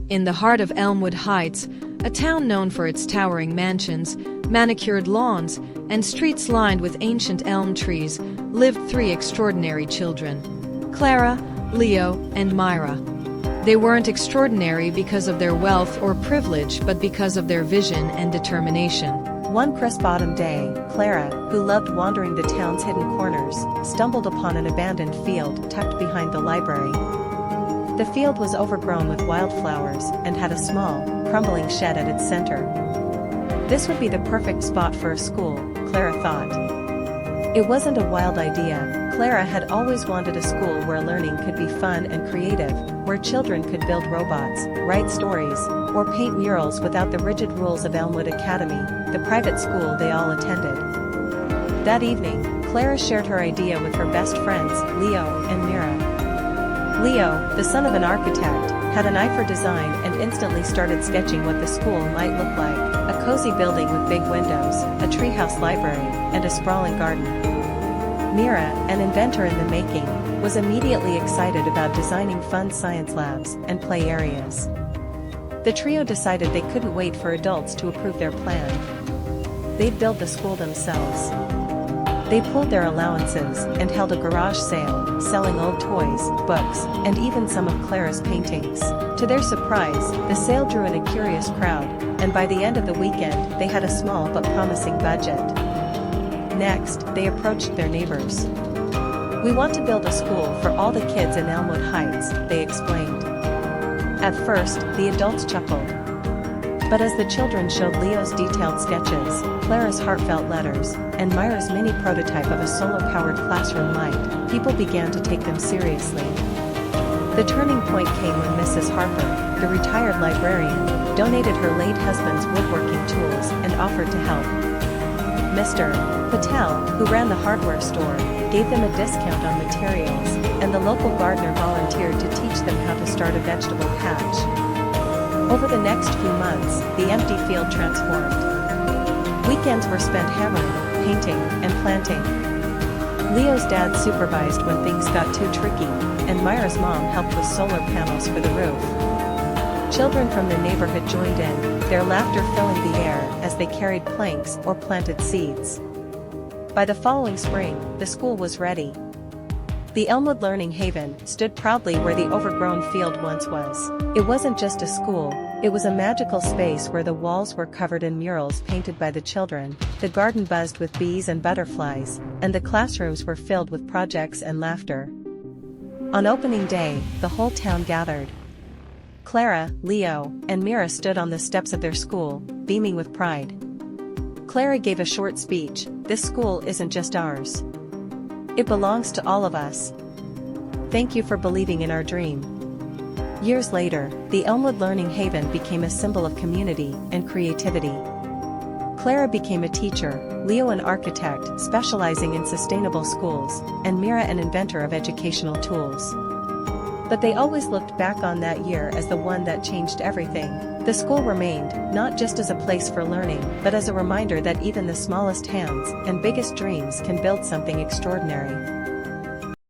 In the heart of Elmwood Heights, a town known for its towering mansions, manicured lawns, and streets lined with ancient elm trees, lived three extraordinary children: Clara, Leo, and Myra. They weren't extraordinary because of their wealth or privilege, but because of their vision and determination. One crisp autumn day, Clara, who loved wandering the town's hidden corners, stumbled upon an abandoned field tucked behind the library. The field was overgrown with wildflowers and had a small, crumbling shed at its center. This would be the perfect spot for a school, Clara thought. It wasn't a wild idea. Clara had always wanted a school where learning could be fun and creative, where children could build robots, write stories, or paint murals without the rigid rules of Elmwood Academy, the private school they all attended. That evening, Clara shared her idea with her best friends, Leo and Myra. Leo, the son of an architect, had an eye for design and instantly started sketching what the school might look like: a cozy building with big windows, a treehouse library, and a sprawling garden. Myra, an inventor in the making, was immediately excited about designing fun science labs and play areas. The trio decided they couldn't wait for adults to approve their plan. They'd build the school themselves. They pooled their allowances and held a garage sale, selling old toys, books, and even some of Clara's paintings. To their surprise, the sale drew in a curious crowd, and by the end of the weekend, they had a small but promising budget. Next, they approached their neighbors. "We want to build a school for all the kids in Elmwood Heights," they explained. At first, the adults chuckled. But as the children showed Leo's detailed sketches, Clara's heartfelt letters, and Myra's mini prototype of a solar-powered classroom light, people began to take them seriously. The turning point came when Mrs. Harper, the retired librarian, donated her late husband's woodworking tools and offered to help. Mr. Patel, who ran the hardware store, gave them a discount on materials, and the local gardener volunteered to teach them how to start a vegetable patch. Over the next few months, the empty field transformed. Weekends were spent hammering, painting, and planting. Leo's dad supervised when things got too tricky, and Myra's mom helped with solar panels for the roof. Children from the neighborhood joined in, their laughter filling the air as they carried planks or planted seeds. By the following spring, the school was ready. The Elmwood Learning Haven stood proudly where the overgrown field once was. It wasn't just a school, it was a magical space where the walls were covered in murals painted by the children, the garden buzzed with bees and butterflies, and the classrooms were filled with projects and laughter. On opening day, the whole town gathered. Clara, Leo, and Myra stood on the steps of their school, beaming with pride. Clara gave a short speech: "This school isn't just ours. It belongs to all of us. Thank you for believing in our dream." Years later, the Elmwood Learning Haven became a symbol of community and creativity. Clara became a teacher, Leo an architect specializing in sustainable schools, and Myra an inventor of educational tools. But they always looked back on that year as the one that changed everything. The school remained, not just as a place for learning, but as a reminder that even the smallest hands and biggest dreams can build something extraordinary.